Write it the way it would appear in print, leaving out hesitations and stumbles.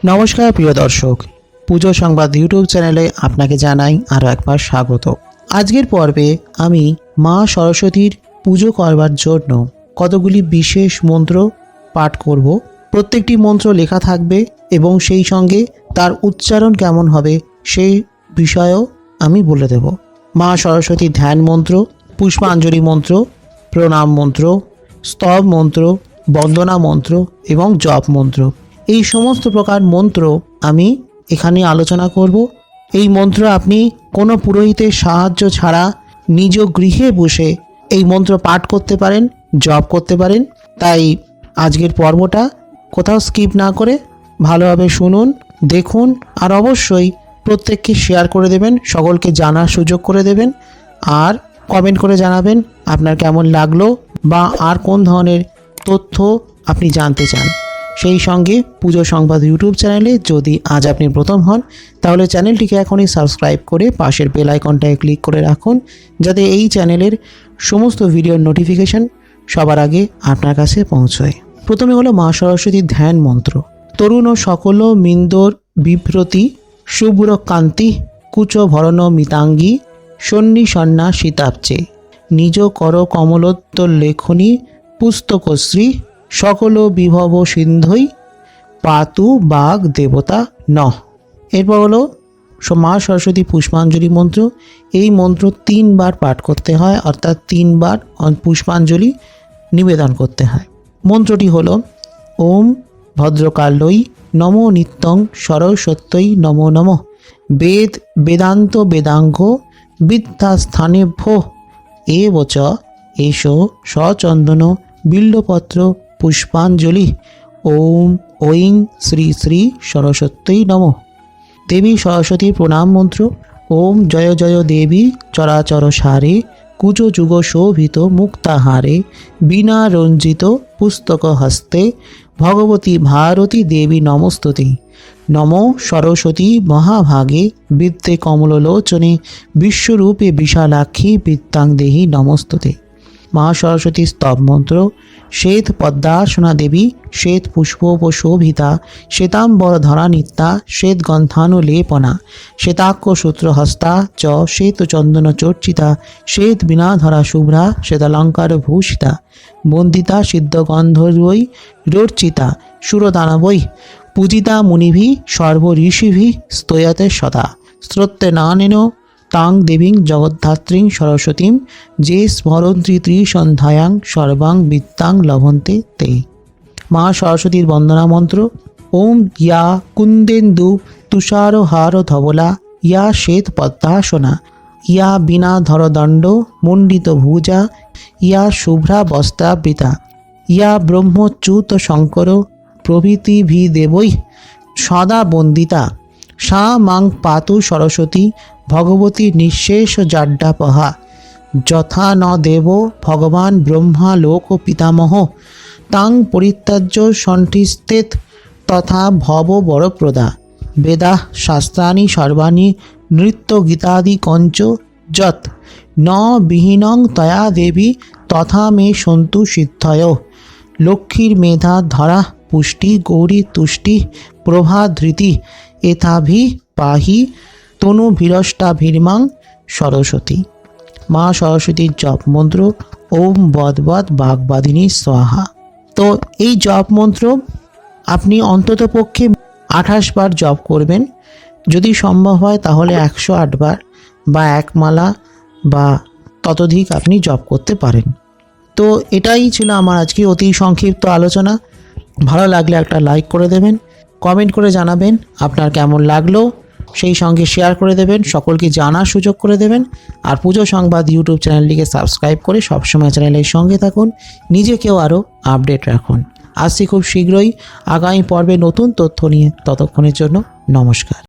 নমস্কার প্রিয় দর্শক, পুজো সংবাদ ইউটিউব চ্যানেলে আপনাকে জানাই আরও একবার স্বাগত। আজকের পর্বে আমি মা সরস্বতীর পুজো করবার জন্য কতগুলি বিশেষ মন্ত্র পাঠ করব। প্রত্যেকটি মন্ত্র লেখা থাকবে এবং সেই সঙ্গে তার উচ্চারণ কেমন হবে সেই বিষয়েও আমি বলে দেব। মা সরস্বতীর ধ্যান মন্ত্র, পুষ্পাঞ্জলি মন্ত্র, প্রণাম মন্ত্র, স্তব মন্ত্র, বন্দনা মন্ত্র এবং জপ মন্ত্র, এই সমস্ত প্রকার মন্ত্র আমি এখানে আলোচনা করব। এই মন্ত্র আপনি কোনো পুরোহিতের সাহায্য ছাড়া নিজ গৃহে বসে এই মন্ত্র পাঠ করতে পারেন, জপ করতে পারেন। তাই আজকের পর্বটা কোথাও স্কিপ না করে ভালোভাবে শুনুন, দেখুন, আর অবশ্যই প্রত্যেককে শেয়ার করে দেবেন, সকলকে জানার সুযোগ করে দেবেন, আর কমেন্ট করে জানাবেন আপনার কেমন লাগলো বা আর কোন ধরনের তথ্য আপনি জানতে চান। সেই সঙ্গে পুজো সংবাদ ইউটিউব চ্যানেলে যদি আজ আপনি প্রথম হন তাহলে চ্যানেলটিকে এখনই সাবস্ক্রাইব করে পাশের বেল আইকনটায় ক্লিক করে রাখুন, যাতে এই চ্যানেলের সমস্ত ভিডিওর নোটিফিকেশন সবার আগে আপনার কাছে পৌঁছয়। প্রথমে হলো মা সরস্বতীর ধ্যান মন্ত্র। তরুণ ও সকল মিন্দর বিভ্রতি শুভ্র কান্তি কুচ ভরণ মিতাঙ্গী সন্নি সন্না শীতাব্জে নিজ কর কমলোত্তর লেখনী পুস্তকশ্রী সকল বিভব সিন্ধই পাতু বাগ দেবতা ন। এরপর হলো মা সরস্বতী পুষ্পাঞ্জলি মন্ত্র। এই মন্ত্র 3 বার পাঠ করতে হয়, অর্থাৎ 3 বার পুষ্পাঞ্জলি নিবেদন করতে হয়। মন্ত্রটি হলো ওম ভদ্রকাল্যই নমো নিত্যং সরস্বত্যই নমো নমঃ বেদ বেদান্ত বেদাঙ্গ বিদ্যাস্থানেভ্য এবচ এষো সচন্দন বিল্লপত্র পুষ্পাঞ্জলি ওম ঐং শ্রী শ্রী সরস্বত্যই নমঃ। দেবী সরস্বতীর প্রণাম মন্ত্র। ওম জয় জয় দেবী চরাচর সারে কুজ যুগ শোভিত মুক্তাহারে বীণা রঞ্জিত পুস্তক হস্তে ভগবতী ভারতী দেবী নমস্তুতে নমো সরস্বতী মহাভাগে বিদ্যে কমললোচনে বিশ্বরূপে বিশালাক্ষী বিদ্যাং দেহি নমস্তুতে। মা সরস্বতী স্তব মন্ত্র। শ্বেত পদ্মাসনা দেবী শ্বেত পুষ্পোপশোভিতা শ্বেতাম্বর ধরা নিত্যা শ্বেত গন্ধানুলেপনা শ্বেতাক্ষ সূত্রহস্তা চ শ্বেত চন্দন চর্চিতা শ্বেত বীণাধরা শুভ্রা শ্বেতালঙ্কার ভূষিতা বন্দিতা সিদ্ধ গন্ধর্বৈ রর্চিতা সুরদানবৈ পূজিতা মুনিভি সর্ব ঋষিভি স্তয়তে সদা শ্রোত্তে নানেন তাং দেবীং জগদ্ধাত্রীং সরস্বতীং যে স্মরন্ত্রী ত্রিসন্ধ্যায়াং সর্বাং বিদ্যাং লভন্তে তে। মা সরস্বতীর বন্দনা মন্ত্র। ওম ইয়া কুন্দেন্দু তুষারহার ধবলা ইয়া শ্বেত পদ্মাসনা ইয়া বীণাধর দণ্ড মণ্ডিত ভুজা ইয়া শুভ্রা বস্ত্রাবৃতা ইয়া ব্রহ্মচ্যুত শঙ্কর প্রভৃতিভি দেবৈ সদা বন্দিতা সা মাং পাতু সরস্বতী ভগবতী নিঃশেষ জাড্ডাপহা যথা ন দেব ভগবান ব্রহ্মা লোক পিতামহ তাং পরিত্যাজ্য সন্ঠিস্তেত তথা ভব বরপ্রদা বেদা শাস্ত্রাণি সর্বাণি নৃত্য গীতাদি কঞ্চ যৎ ন বিহীনং তয়া দেবী তথা মে সন্তু সিদ্ধয় লক্ষ্মীর মেধা ধরা পুষ্টি গৌরী তুষ্টি প্রভা ধৃতি এথাভি পাহি তনু ভীরষ্টাভির্মাং সরস্বতী। মা সরস্বতীর জপ মন্ত্র। ওম বদবদ বাগবাদিনী স্বাহা। তো এই জপ মন্ত্র আপনি অন্তত পক্ষে 28 বার জপ করবেন, যদি সম্ভব হয় তাহলে 108 বার বা 1 মালা বা ততোধিক আপনি জপ করতে পারেন। তো এটাই ছিল আমার আজকে অতি সংক্ষিপ্ত আলোচনা। ভালো লাগলে একটা লাইক করে দেবেন, কমেন্ট করে জানাবেন আপনার কেমন লাগলো, সেই সঙ্গে শেয়ার করে দেবেন, সকলকে জানার সুযোগ করে দেবেন। আর পুজো সংবাদ ইউটিউব চ্যানেলটিকে সাবস্ক্রাইব করে সবসময় চ্যানেলের সঙ্গে থাকুন, নিজেকেও আরও আপডেট রাখুন। আসছি খুব শীঘ্রই আগামী পর্বে নতুন তথ্য নিয়ে। ততক্ষণের জন্য নমস্কার।